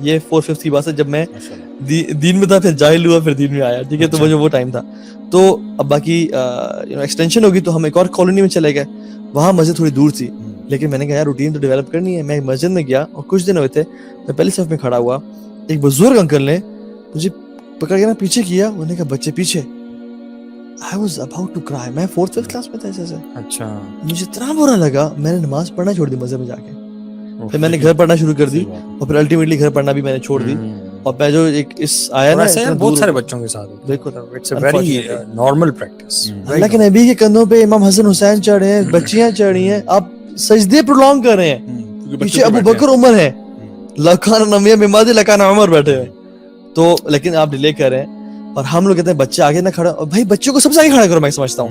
یہ 4/5 کی بات ہے جب میں دین میں تھا, پھر جاہل ہوا, پھر دین میں آیا, ٹھیک ہے, تو مجھے وہ ٹائم تھا. تو اب باقی ایکسٹینشن ہوگی تو ہم ایک اور کالونی میں چلے گئے, وہاں مسجد تھوڑی دور تھی, لیکن میں نے کہا یار روٹین تو ڈیولپ کرنی ہے. میں مسجد میں گیا اور کچھ دن ہوئے تھے, میں پہلی صف میں کھڑا ہوا, ایک بزرگ انکل نے مجھے پکڑ کے نا پیچھے کیا, انہوں نے کہا بچے پیچھے. I was about to cry. میں 4th کلاس میں تھا ایسے سے. اچھا, مجھے اتنا برا لگا, میں نے نماز پڑھنا چھوڑ دی مسجد میں جا کے, پھر میں نے گھر پڑھنا شروع کر دی, اور پھر الٹیمیٹلی گھر پڑھنا بھی میں نے چھوڑ دی. اور میں جو ایک اس آیا نا بہت سارے بچوں کے ساتھ, بالکل it's a very normal practice. اللہ کے نبی کے کندھوں پہ امام حسن حسین چڑھے ہیں, بچیاں چڑھی ہیں, آپ سجدے پرولونگ کر رہے ہیں, پیچھے ابو بکر عمر ہے, لکان نمیہ ممادی لکان عمر بیٹھے ہیں, تو لیکن آپ ڈیلے کر رہے ہیں. اور ہم لوگ کہتے ہیں بچے آگے نہ کھڑا, اور بھائی بچوں کو سب سے آگے کھڑا کرو, میں سمجھتا ہوں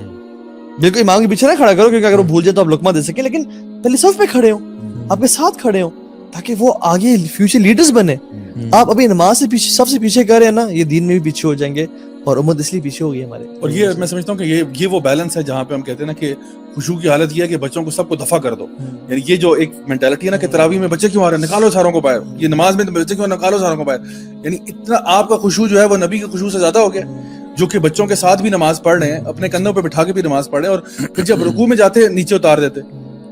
بالکل امام کے پیچھے نہ کھڑا کرو, کیونکہ اگر وہ بھول جائے تو آپ لقمہ دے سکیں, لیکن پہلے صف پہ کھڑے ہوں, آپ کے ساتھ کھڑے ہوں, تاکہ وہ آگے فیوچر لیڈرز بنے. آپ ابھی نماز سے پیچھے, سب سے پیچھے کر رہے ہیں نا, یہ دین میں بھی پیچھے ہو جائیں گے, اور امت اس لیے پیچھے ہوگی ہمارے. اور یہ میں سمجھتا ہوں کہ یہ وہ بیلنس ہے جہاں پہ ہم کہتے ہیں نا کہ خشوع کی حالت یہ ہے کہ بچوں کو سب کو دفع کر دو. یعنی یہ جو ایک مینٹالٹی ہے نا کہ تراویح میں بچے کیوں آ رہے ہیں, نکالو ساروں کو باہر, یہ نماز میں بچے کیوں, نکالو ساروں کو باہر. یعنی اتنا آپ کا خشوع جو ہے وہ نبی کے خشوع سے زیادہ ہو گیا, جو کہ بچوں کے ساتھ بھی نماز پڑھ رہے ہیں, اپنے کندھوں پہ بٹھا کے بھی نماز پڑھ رہے ہیں, اور پھر جب رکوع میں جاتے نیچے اتار دیتے,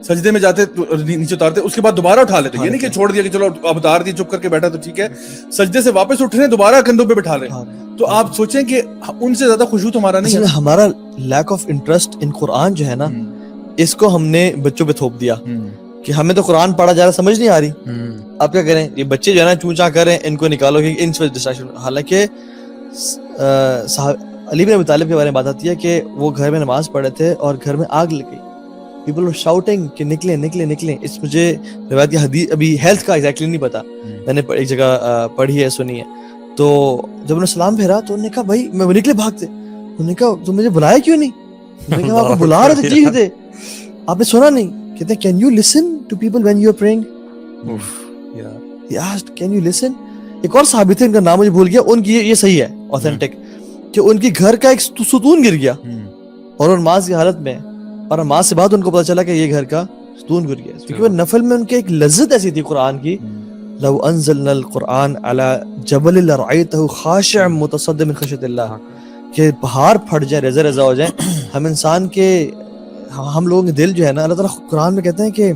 سجدے میں جاتے نیچے اتارتے, اس کے بعد دوبارہ اٹھا لیتے. یہ نہیں کہ چھوڑ دیا کہ چلو اب اتار دی, چپ کر کے بیٹھا تو ٹھیک ہے, سجدے سے واپس اٹھ رہے ہیں, دوبارہ کندھوں پہ بٹھا رہے ہیں. تو آپ سوچیں کہ ان سے زیادہ خشوع تمہارا نہیں ہے. ہمارا لیک آف انٹرسٹ ان قرآن جو ہے نا, اس کو ہم نے بچوں پہ تھوپ دیا کہ ہمیں تو قرآن پڑھا جا رہا, سمجھ نہیں آ رہی, آپ کیا کریں, یہ بچے جو ہے نا چونچا کریں, ان کو نکالو کہ ان سے ڈسٹریکشن. حالانکہ علی بن ابی طالب کے بارے میں بات آتی ہے کہ وہ گھر میں نماز پڑھ رہے تھے اور گھر میں آگ لگ گئی. پیپل ور شاؤٹنگ کہ نکلیں نکلیں نکلیں. اس مجھے روایت کی حدیث ابھی ہیلتھ کا ایگزیکٹلی نہیں پتا, میں نے ایک جگہ پڑھی ہے, سنی ہے. تو جب انہوں نے سلام پھیرا تو انہوں نے کہا بھائی, میں نکلے بھاگتے, انہوں نے کہا تم مجھے بلایا کیوں نہیں, میں نے کہا آپ بلا رہے تھے جی تھے, آپ نے سنا نہیں. کہتے ہیں can you listen to people when you are praying, he asked can you listen. ایک اور صحابی تھے, ان کا نام مجھے بھول گیا, ان کی یہ صحیح ہے اوتھینٹک, کہ ان کی گھر کا ایک ستون گر گیا اور وہ نماز کی حالت میں, اور نماز سے بعد ان کو پتا چلا کہ یہ گھر کا ستون گر گیا, کیونکہ وہ نفل میں ان کے ایک لذت ایسی تھی قرآن کی. لو انزلنا القرآن على جبل لرأيته خاشعا متصدعا من خشية الله, کہ پہاڑ پھٹ جائے, رزہ رزہ ہو جائیں. ہم انسان کے, ہم لوگوں کے دل جو ہے نا, اللہ تعالیٰ قرآن میں کہتے ہیں کہ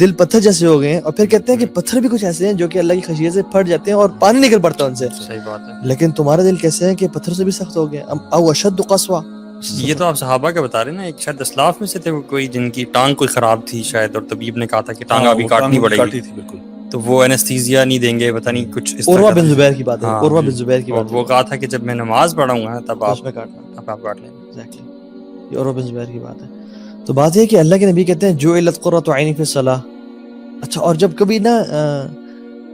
دل پتھر جیسے ہو گئے ہیں, اور پھر کہتے ہیں کہ پتھر بھی کچھ ایسے ہیں جو کہ اللہ کی خشیت سے پھٹ جاتے ہیں اور پانی نکل پڑتا ہے ان سے. صحیح بات ہے. لیکن تمہارے دل کیسے ہیں کہ پتھر سے بھی سخت ہو گئے, او اشد قسوہ. یہ تو آپ صحابہ کا بتا رہے ہیں نا, ایک شاید اسلاف میں سے تھے کوئی جن کی ٹانگ کوئی خراب تھی شاید, اور طبیب نے کہا تھا کہ ٹانگ ابھی کاٹنی پڑے گی, تو وہ اینستھیزیا نہیں دیں گے, پتہ نہیں کچھ اس طرح. عروہ بن زبیر کی بات ہے, عروہ بن زبیر کی بات. وہ کہا تھا کہ جب میں نماز پڑھوں گا تب آپ کاٹنا, اب آپ کاٹ لیں. ایگزیکٹلی, یہ عروہ بن زبیر کی بات ہے. تو بات یہ ہے کہ اللہ کے نبی کہتے ہیں جعلت قرۃ عینی فی الصلاۃ. اچھا, اور جب کبھی نا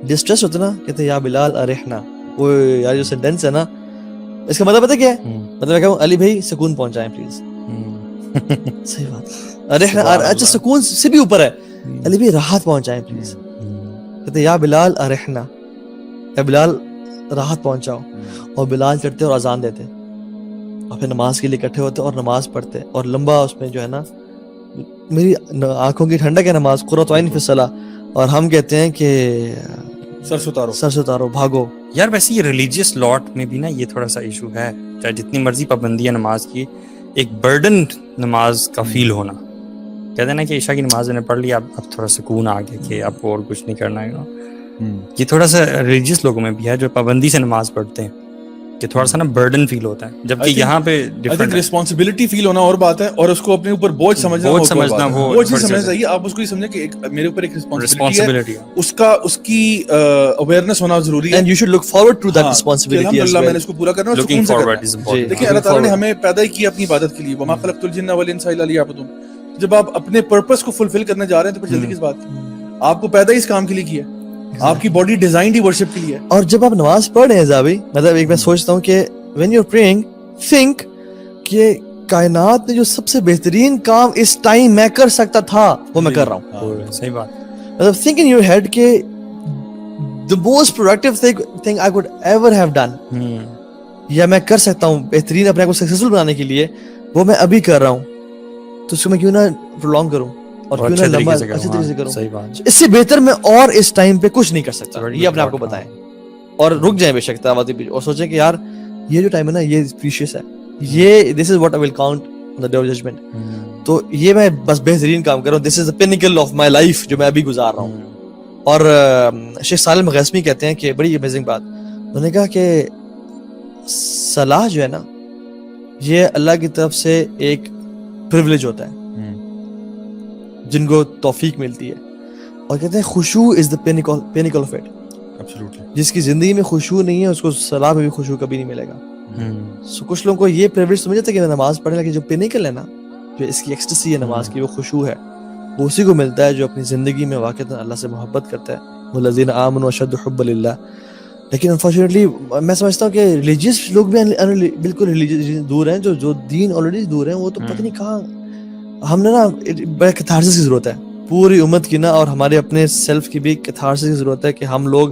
ڈسٹریس ہوتا نا, کہتے ہیں یا بلال ارحنا. وہ یار جو سینٹینس ہے نا, اس کا مطلب پتہ کیا ہے, مطلب میں کہوں علی بھائی سکون پہنچائیں پلیز. صحیح بات, ارحنا, اچھا سکون سے بھی اوپر ہے, علی بھائی راحت پہنچائیں پلیز. کہتے ہیں یا بلال ارحنا, یا بلال راحت پہنچاؤ. اور بلال چڑھتے اور اذان دیتے, اور پھر نماز کے لیے اکٹھے ہوتے اور نماز پڑھتے, اور لمبا اس میں جو ہے نا, میری آنکھوں کی ٹھنڈک ہے نماز, قرۃ عین فی الصلاۃ. اور ہم کہتے ہیں کہ سر ستارو بھاگو. یار ویسے یہ ریلیجیس لاٹ میں بھی نا یہ تھوڑا سا ایشو ہے, چاہے جتنی مرضی پابندی ہے نماز کی, ایک برڈن نماز کا فیل ہونا. کہتے ہیں نا کہ عشاء کی نماز نے پڑھ لی, اب تھوڑا سکون آ گیا کہ اب اور کچھ نہیں کرنا ہے. یہ تھوڑا سا ریلیجیس لوگوں میں بھی ہے جو پابندی سے نماز پڑھتے ہیں, کہ تھوڑا سا نا برڈن فیل ہوتا ہے, جبکہ یہاں پہ رسپانسبلٹی فیل ہونا اور بات ہے, اور اس کو اپنے اوپر بوجھ سمجھنا وہ چیز سمجھنا چاہیے. آپ اس کو یہ سمجھیں کہ میرے اوپر ایک رسپانسبلٹی ہے, اس کی اویئرنس ہونا ضروری ہے, and you should look forward to that responsibility as well. الحمدللہ میں نے اس کو پورا کرنا ہے, سکون سے کرنا ہے. دیکھیں اللہ تعالیٰ نے ہمیں پیدا ہی کیا اپنی عبادت کے لیے, وما خلقت الجن والانس الا لیعبدون. جب آپ اپنے پرپس کو فلفل کرنے جا رہے ہیں تو پھر جلدی کس بات کی, آپ کو پیدا ہی اس کام کے لیے کیا, آپ کی باڈی ڈیزائنڈ ہی ورشپ کے لیے. اور جب آپ نماز پڑھ رہے ہیں زابی, مطلب ایک میں سوچتا ہوں کہ when you're praying think کہ کائنات میں جو سب سے بہترین کام اس ٹائم میں کر سکتا تھا وہ میں کر رہا ہوں. صحیح بات. مطلب think in your head کہ the most productive thing I could ever have done, یا میں کر سکتا ہوں بہترین اپنے کو سکسیسفل بنانے کے لیے, وہ میں ابھی کر رہا ہوں, تو اس کو میں کیوں نہ پرولونگ کروں. اور کیوں نہ لمبا اچھے طریقے سے کروں. صحیح بات. اس سے بہتر میں اور اس ٹائم پہ کچھ نہیں کر سکتا, یہ اپنے آپ کو بتائیں اور رک جائیں بے شک تلاوت بھی, اور سوچیں کہ یار یہ جو ٹائم ہے نا یہ پریشیس ہے, یہ this is what I will count on the day of judgement. تو یہ میں بس بہترین کام کر رہا ہوں, this is the pinnacle of my life جو میں ابھی گزار رہا ہوں. اور شیخ سالم غیثمی کہتے ہیں کہ بڑی امیزنگ بات, انہوں نے کہا کہ صلاح جو ہے نا یہ اللہ کی طرف سے ایک پریویلیج ہوتا ہے جن کو توفیق ملتی ہے, اور کہتے ہیں خشوع از دی پینیکل آف اٹ. جس کی زندگی میں خشوع نہیں ہے اس کو صلاح میں بھی خشوع کبھی نہیں ملے گا. سو کچھ لوگوں کو یہ پریویلیج سمجھتے ہیں کہ نماز پڑھنے لگے, جو پینیکل ہے نا, جو اس کی ایکسٹسی ہے نماز کی, وہ خشوع ہے, وہ اسی کو ملتا ہے جو اپنی زندگی میں واقعتاً اللہ سے محبت کرتا ہے. والذین آمنوا اشد حبا للہ. لیکن انفارچونیٹلی میں سمجھتا ہوں کہ ریلیجیس لوگ بھی بالکل ریلیجیس دور ہیں, جو دین آلریڈی دور ہیں, وہ تو پتہ نہیں کہاں. ہم نے نا بڑے کیتھارسس کی ضرورت ہے پوری امت کی نا, اور ہمارے اپنے سیلف کی بھی کیتھارسس کی ضرورت ہے کہ ہم لوگ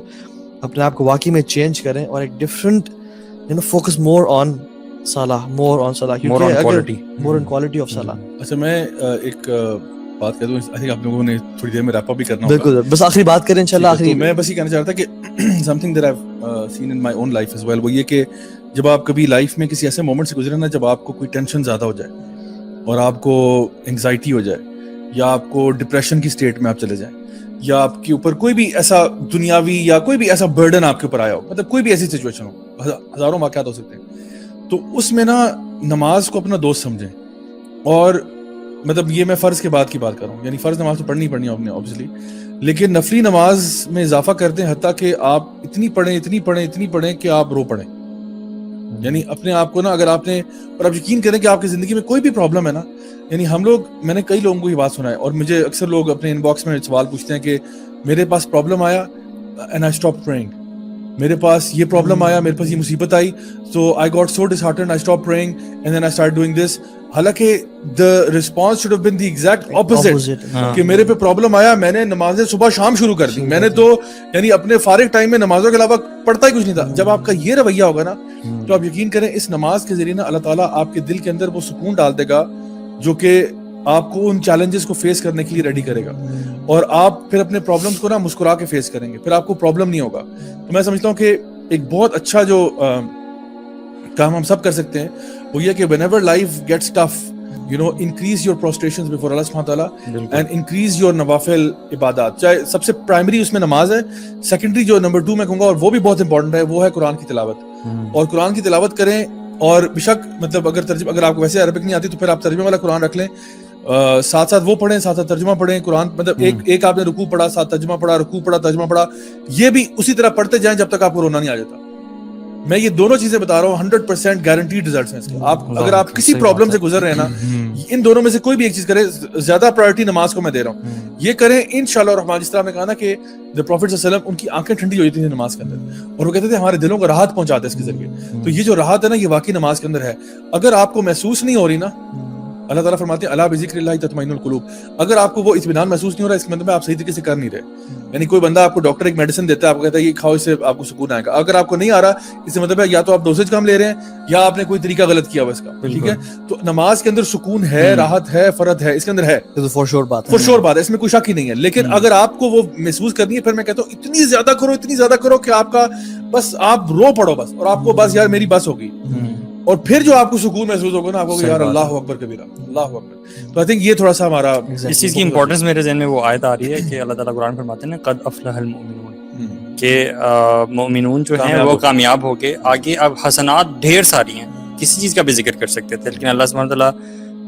اپنے آپ کو واقعی میں چینج کریں اور ایک ڈفرنٹ فوکس مور آن صلاح, مور آن صلاح, مور آن کوالٹی آف صلاح. اچھا میں ایک بات کہہ دوں, آئی تھنک آپ لوگوں نے تھوڑی دیر میں ریپ اپ بھی کرنا ہوگا. بالکل, بس آخری بات کریں انشاءاللہ. آخری میں بس یہ کہنا چاہ رہا تھا کہ something that I have seen in my own life as well, وہ یہ کہ جب آپ کبھی لائف میں کسی ایسے مومنٹ سے گزرے نا جب آپ کو کوئی ٹینشن زیادہ ہو جائے اور آپ کو انگزائٹی ہو جائے, یا آپ کو ڈپریشن کی اسٹیٹ میں آپ چلے جائیں, یا آپ کے اوپر کوئی بھی ایسا دنیاوی یا کوئی بھی ایسا برڈن آپ کے اوپر آیا ہو, مطلب کوئی بھی ایسی سچویشن ہو, ہزاروں واقعات ہو سکتے ہیں, تو اس میں نا نماز کو اپنا دوست سمجھیں. اور مطلب یہ میں فرض کے بعد کی بات کر رہا ہوں, یعنی فرض نماز تو پڑھنی ہے اوبویسلی, لیکن نفلی نماز میں اضافہ کرتے ہیں حتیٰ کہ آپ اتنی پڑھیں کہ آپ رو پڑیں. یعنی اپنے آپ کو نا اگر آپ نے, اور آپ یقین کریں کہ آپ کی زندگی میں کوئی بھی پرابلم ہے نا, یعنی ہم لوگ, میں نے کئی لوگوں کو یہ بات سنا ہے, اور مجھے اکثر لوگ اپنے ان باکس میں سوال پوچھتے ہیں کہ میرے پاس پرابلم آیا اینڈ آئی اسٹاپ پریئنگ, میرے پاس یہ پرابلم آیا, میرے پاس یہ مصیبت آئی, so I got so disheartened, I stop praying and then I start doing this. حالانکہ the response should have been the exact opposite. کہ میرے پہ پرابلم آیا, میں نے نمازیں صبح شام شروع کر دی, میں نے تو یعنی اپنے فارغ ٹائم میں نمازوں کے علاوہ پڑھتا ہی کچھ نہیں تھا. جب آپ کا یہ رویہ ہوگا نا تو آپ یقین کریں اس نماز کے ذریعے نا اللہ تعالیٰ آپ کے دل کے اندر وہ سکون ڈال دے گا جو کہ آپ کو ان چیلنجز کو فیس کرنے کے لیے ریڈی کرے گا, اور آپ پھر اپنے پرابلمس کو نا مسکرا کے فیس کریں گے, پھر آپ کو پرابلم نہیں ہوگا. تو میں سمجھتا ہوں کہ ایک بہت اچھا جو کام ہم سب کر سکتے ہیں وہ یہ کہ whenever life gets tough, you know, increase your prostrations before Allah subhanahu wa ta'ala and increase your nawafil ibadat. چاہے سب سے پرائمری اس میں نماز ہے, سیکنڈری جو نمبر 2 میں کہوں گا اور وہ بھی بہت امپورٹنٹ ہے وہ ہے قرآن کی تلاوت. اور قرآن کی تلاوت کریں, اور بے شک مطلب اگر آپ کو ویسے عربک نہیں آتی تو پھر آپ ترجمے والا قرآن رکھ لیں, ساتھ ساتھ وہ پڑھیں, ساتھ ساتھ ترجمہ پڑھیں. قرآن مطلب ایک آپ نے رکوع پڑھا, ساتھ ترجمہ پڑھا, رکوع پڑھا, ترجمہ پڑھا, یہ بھی اسی طرح پڑھتے جائیں جب تک آپ کو رونا نہیں آ جاتا. میں یہ دونوں چیزیں بتا رہا ہوں, 100% گارنٹیڈ ریزلٹس ہیں اس کے. آپ اگر آپ کسی پرابلم سے گزر رہے ہیں نا, ان دونوں میں سے کوئی بھی ایک چیز کریں, زیادہ پرائرٹی نماز کو میں دے رہا ہوں, یہ کریں انشاءاللہ الرحمن. جس طرح میں کہا نا کہ the Prophet صلی اللہ علیہ وسلم ان کی آنکھیں ٹھنڈی ہو جاتی تھیں نماز کے اندر, اور وہ کہتے تھے ہمارے دلوں کو راحت پہنچاتے ہیں اس کے ذریعے. تو یہ جو راحت ہے نا یہ واقعی نماز کے اندر ہے. اگر آپ کو محسوس نہیں ہو رہی نا, اللہ تعالیٰ فرماتے ہیں الا بذکر اللہ تطمئن القلوب, اگر آپ کو وہ اطمینان محسوس نہیں ہو رہا اس کے مطلب آپ صحیح طریقے سے کر نہیں رہے. یعنی کوئی بندہ آپ کو ڈاکٹر ایک میڈیسن دیتا ہے, آپ کو کہتا ہے یہ کھاؤ, اس سے آپ کو سکون آئے گا. اگر آپ کو نہیں آ رہا اس سے مطلب ہے یا تو آپ ڈوزیج کم لے رہے ہیں یا آپ نے کوئی طریقہ غلط کیا ہوا اس کا. ٹھیک ہے, تو نماز کے اندر سکون ہے, راحت ہے, فرد ہے, اس کے اندر ہے, فور شور بات ہے, اس میں کوئی شک ہی نہیں ہے. لیکن اگر آپ کو وہ محسوس کرنی ہے, پھر میں کہتا ہوں اتنی زیادہ کرو کہ آپ کا بس آپ رو پڑو بس, اور آپ کو بس یار میری بس ہوگی, اور پھر جو آپ کو سکون محسوس ہوگا نا آپ کو یار اللہ اکبر کبیرہ, اللہ اکبر. تو آئی تھنک یہ تھوڑا سا ہمارا اس چیز کی امپورٹنس میرے ذہن میں وہ آیت آ رہی ہے کہ اللہ تعالیٰ قرآن فرماتے ہیں نا قد افلح المؤمنون, کہ مومنون جو ہیں وہ کامیاب ہو کے آگے. اب حسنات ڈھیر ساری ہیں, کسی چیز کا بھی ذکر کر سکتے تھے, لیکن اللہ سبحانہ تعالیٰ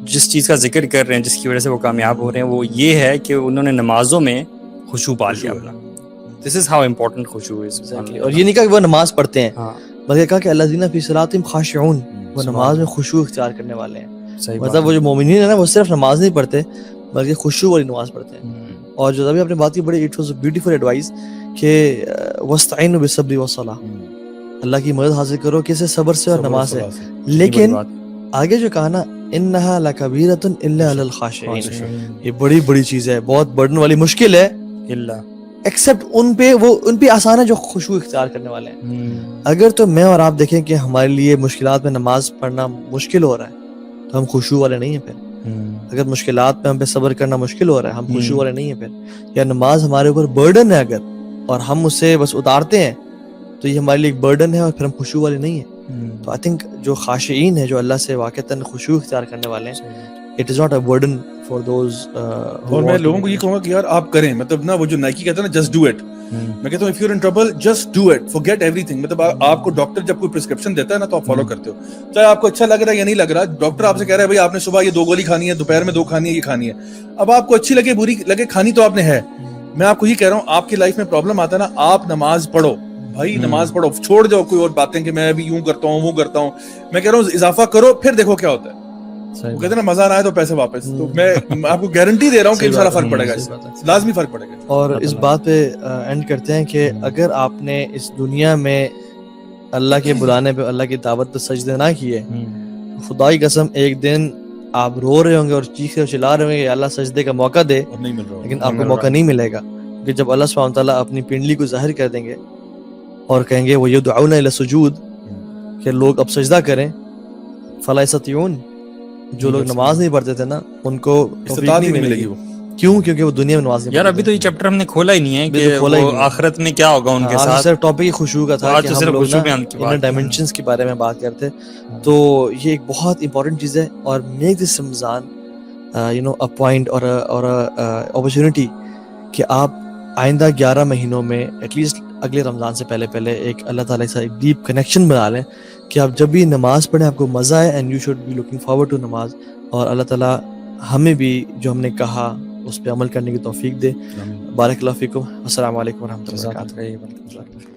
جس چیز کا ذکر کر رہے ہیں جس کی وجہ سے وہ کامیاب ہو رہے ہیں وہ یہ ہے کہ انہوں نے نمازوں میں خشوع پا لیا اپنا. دس از ہاؤ امپورٹنٹ خشوع از. اور یہ نہیں کہا کہ وہ نماز پڑھتے ہیں, بلکہ کہا کہ الذین فی صلاتہم خاشعون, وہ نماز میں خشوع اختیار کرنے والے ہیں. مطلب وہ جو مومنین ہیں نا وہ صرف نماز نہیں پڑھتے بلکہ خشوع والی نماز پڑھتے ہیں. اور جو ابھی آپ نے بات کی بڑی it was a beautiful advice کہ واستعینوا بالصبر والصلاۃ, اللہ کی مدد حاصل کرو کیسے, صبر سے اور نماز سے. لیکن آگے جو کہا نا انہا لکبیرۃ الا علی الخاشعین, یہ بڑی بڑی چیز ہے, بہت برڈن والی, مشکل ہے ایکسپٹ ان پہ آسان ہے جو خشوع اختیار کرنے والے ہیں. اگر تو میں اور آپ دیکھیں کہ ہمارے لیے مشکلات میں نماز پڑھنا مشکل ہو رہا ہے تو ہم خشوع والے نہیں ہیں. پھر اگر مشکلات میں ہم پہ صبر کرنا مشکل ہو رہا ہے, ہم خشوع والے نہیں ہیں پھر, یا نماز ہمارے اوپر برڈن ہے اگر اور ہم اسے بس اتارتے ہیں تو یہ ہمارے لیے ایک برڈن ہے اور پھر ہم خشوع والے نہیں ہیں. تو آئی تھنک جو خاشعین ہیں, جو اللہ سے واقعتاً خشوع اختیار کرنے والے ہیں, it is not a burden for those. اور میں لوگوں کو یہ کہوں گا کہ یار آپ کریں, مطلب نا وہ جو نائکی کہتا ہے نا جسٹ ڈو اٹ, میں کہتا ہوں if you are in trouble just do it, forget everything. مطلب آپ کو ڈاکٹر جب کوئی پرسکرپشن دیتا ہے نا تو آپ فالو کرتے ہو, چاہے آپ کو اچھا لگ رہا ہے یا نہیں لگ رہا. ڈاکٹر آپ سے کہہ رہا ہے بھائی آپ نے صبح یہ 2 گولی کھانی ہے, دوپہر میں 2 کھانی ہے, یہ کھانی ہے. اب آپ کو اچھی لگے بری لگے کھانی تو آپ نے ہے. میں آپ کو یہ کہہ رہا ہوں آپ کی لائف میں پرابلم آتا ہے نا, آپ نماز پڑھو بھائی, نماز پڑھو, چھوڑ جاؤ کوئی اور باتیں کہ میں ابھی یوں کرتا ہوں وہ کرتا ہوں. میں کہہ رہا ہوں اضافہ کرو, پھر دیکھو کیا ہوتا ہے. وہ کہتے ہیں نا مزہ نہ آئے تو پیسے واپس. تو میں آپ کو گارنٹی دے رہا ہوں کہ انشاءاللہ فرق پڑے گا, اس سے لازمی فرق پڑے گا. اور اس بات پہ اینڈ کرتے ہیں کہ اگر آپ نے اس دنیا میں اللہ کے بلانے پہ, اللہ کی دعوت پہ سجدے نہ کیے, خدا کی قسم ایک دن آپ رو رہے ہوں گے اور چیخے اور چلا رہے ہوں گے کہ اللہ سجدے کا موقع دے, نہیں مل رہا, لیکن آپ کو موقع نہیں ملے گا. کہ جب اللہ سبحانہ وتعالیٰ اپنی پنڈلی کو ظاہر کر دیں گے اور کہیں گے وَيُدْعَوْنَ إِلَى السُّجُودِ کہ لوگ اب سجدہ کریں, فَلَا يَسْتَطِيعُونَ جو لوگ نماز نہیں پڑھتے تھے نا ان کو توفیق نہیں ملے گی. کیوں؟ کیونکہ وہ دنیا میں نماز نہیں یار ابھی تو یہ چیپٹر ہم نے کھولا ہی نہیں ہے کہ وہ آخرت میں کیا ہوگا ان کے ساتھ. صرف ٹاپک خشوع کا تھا کہ ہم لوگ نا انر ڈائمنشنز ڈائمنشنز کے بارے میں بات کرتے. تو یہ ایک بہت امپورٹنٹ چیز ہے, اور make this Ramzan you know a point اور اپرچونٹی کہ آپ آئندہ 11 مہینوں میں ایٹ لیسٹ اگلے رمضان سے پہلے ایک اللہ تعالیٰ کے ساتھ ایک ڈیپ کنیکشن بنا لیں کہ آپ جب بھی نماز پڑھیں آپ کو مزہ آئے, and you should be looking forward to namaz. اور اللہ تعالیٰ ہمیں بھی جو ہم نے کہا اس پہ عمل کرنے کی توفیق دے. بارک اللہ فیکم. السلام علیکم ورحمۃ اللہ وبرکاتہ.